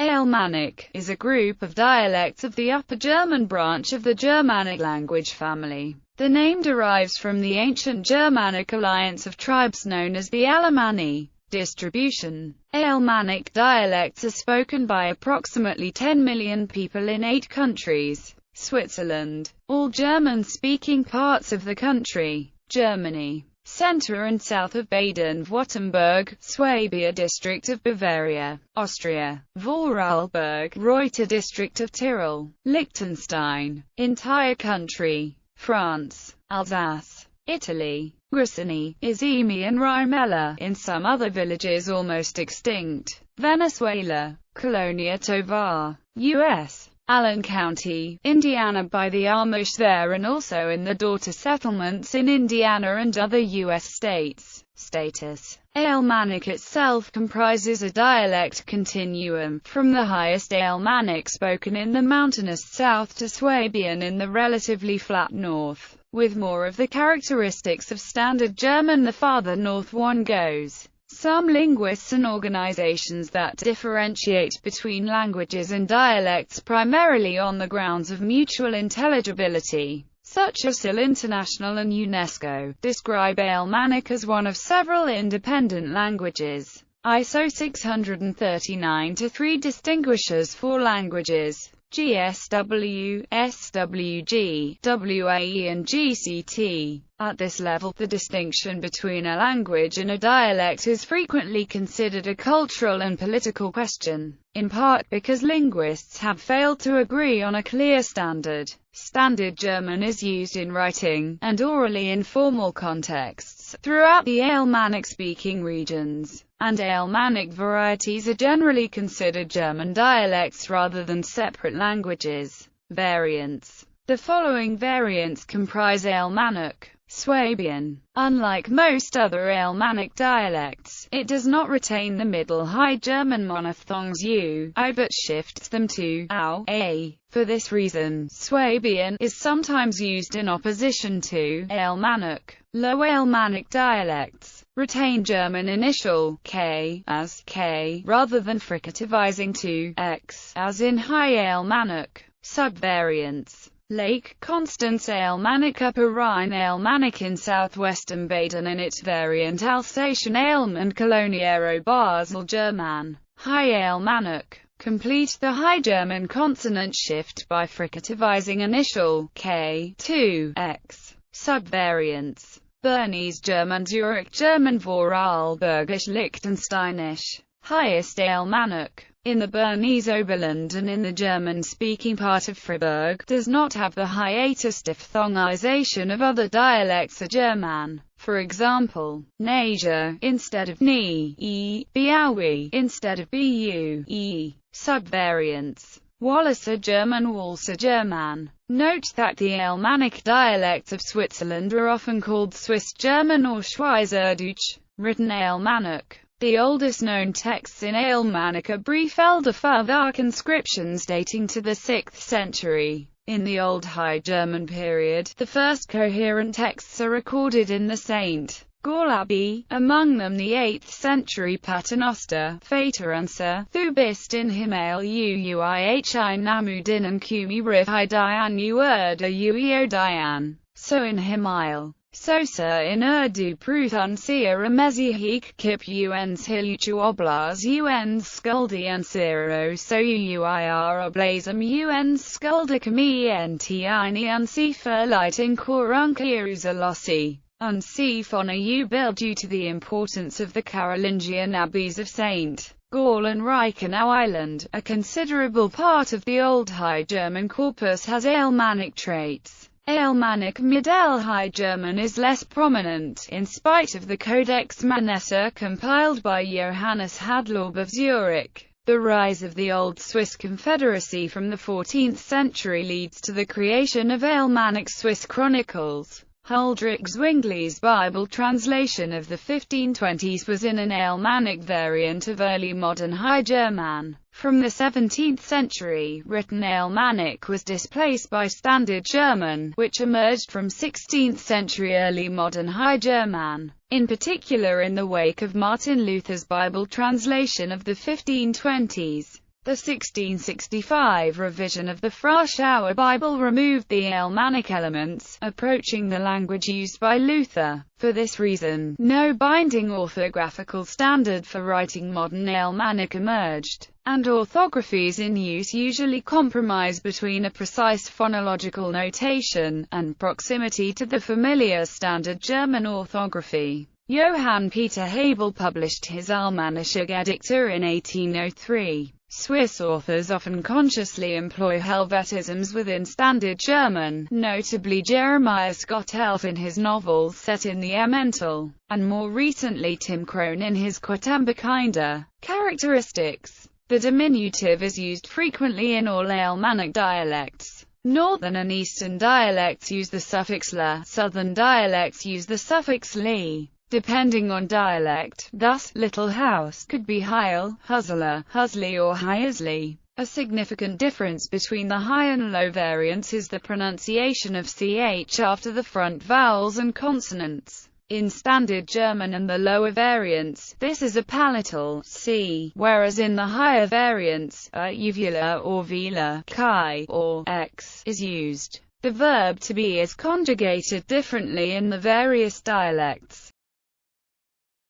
Alemannic is a group of dialects of the Upper German branch of the Germanic language family. The name derives from the ancient Germanic alliance of tribes known as the Alemanni. Distribution. Alemannic dialects are spoken by approximately 10 million people in 8 countries. Switzerland, all German-speaking parts of the country, Germany, center and south of Baden-Württemberg, Swabia district of Bavaria, Austria, Vorarlberg, Reuter district of Tyrol, Liechtenstein, entire country, France, Alsace, Italy, Grissini, Izumi and Rimella, in some other villages almost extinct, Venezuela, Colonia Tovar, U.S., Allen County, Indiana by the Amish there and also in the daughter settlements in Indiana and other U.S. states. Status. Alemannic itself comprises a dialect continuum, from the highest Alemannic spoken in the mountainous south to Swabian in the relatively flat north, with more of the characteristics of Standard German the farther north one goes. Some linguists and organizations that differentiate between languages and dialects primarily on the grounds of mutual intelligibility, such as SIL International and UNESCO, describe Alemannic as one of several independent languages. ISO 639-3 distinguishes 4 languages: GSW, SWG, WAE and GCT. At this level, the distinction between a language and a dialect is frequently considered a cultural and political question, in part because linguists have failed to agree on a clear standard. Standard German is used in writing, and orally in formal contexts, throughout the Alemannic-speaking regions, and Alemannic varieties are generally considered German dialects rather than separate languages. Variants. The following variants comprise Alemannic. Swabian. Unlike most other Alemannic dialects, it does not retain the Middle High German monophthongs u, I but shifts them to au, a. For this reason, Swabian is sometimes used in opposition to Alemannic. Low Alemannic dialects retain German initial k as k rather than fricativizing to x as in High Alemannic. Subvariants. Lake Constance Alemannic, Upper Rhine Alemannic in southwestern Baden and its variant Alsatian Alm and Coloniero Basel German. High Alemannic. Complete the High German consonant shift by fricativizing initial k to x. Subvariants. Bernese German, Zurich German, Vorarlbergisch, Liechtensteinisch. Highest Alemannic. In the Bernese Oberland and in the German-speaking part of Fribourg, does not have the hiatus diphthongization of other dialects of German. For example, Nasia, instead of ni, e, Biaui, instead of bu, e. Subvariants. Walliser German, Walser German. Note that the Alemannic dialects of Switzerland are often called Swiss German or Schweizerdeutsch, written Alemannic. The oldest known texts in Alemannic are brief Elderfachwerk inscriptions dating to the 6th century. In the Old High German period, the first coherent texts are recorded in the St. Gall Abbey, among them the 8th century Paternoster, Vateranser, Du bist in Himmel Uuihi Namudin and Kumi Rif I Dian Uerda Uio Dian. So in Himmel. Sosa in Urdu Pruthun Sia Ramezihik Kip Uns Hiluchu Oblaz Uns Skuldi and Siro So Uuir Oblazum Uns Skuldikami Entini Unsifa Lighting Korunkirizalossi. Unsifona U Bill. Due to the importance of the Carolingian abbeys of St. Gall and Reichenau Island, a considerable part of the Old High German corpus has Alemannic traits. Alemannic Middle High German is less prominent, in spite of the Codex Manesse compiled by Johannes Hadlorb of Zurich. The rise of the Old Swiss Confederacy from the 14th century leads to the creation of Alemannic Swiss chronicles. Huldrych Zwingli's Bible translation of the 1520s was in an Alemannic variant of early modern High German. From the 17th century, written Alemannic was displaced by Standard German, which emerged from 16th century early modern High German, in particular in the wake of Martin Luther's Bible translation of the 1520s. The 1665 revision of the Warschauer Bible removed the Alemannic elements, approaching the language used by Luther. For this reason, no binding orthographical standard for writing modern Alemannic emerged, and orthographies in use usually compromise between a precise phonological notation and proximity to the familiar standard German orthography. Johann Peter Hebel published his Alemannische Gedichte in 1803. Swiss authors often consciously employ Helvetisms within Standard German, notably Jeremiah Scott Elf in his novels set in the Emmental, and more recently Tim Crone in his Quedlinburg. Characteristics. The diminutive is used frequently in all Alemannic dialects. Northern and Eastern dialects use the suffix la, Southern dialects use the suffix li. Depending on dialect, thus, little house could be Heil, Husler, Husli or Hiesli. A significant difference between the high and low variants is the pronunciation of ch after the front vowels and consonants. In Standard German and the lower variants, this is a palatal c, whereas in the higher variants, a uvula or vila, chi, or x is used. The verb to be is conjugated differently in the various dialects.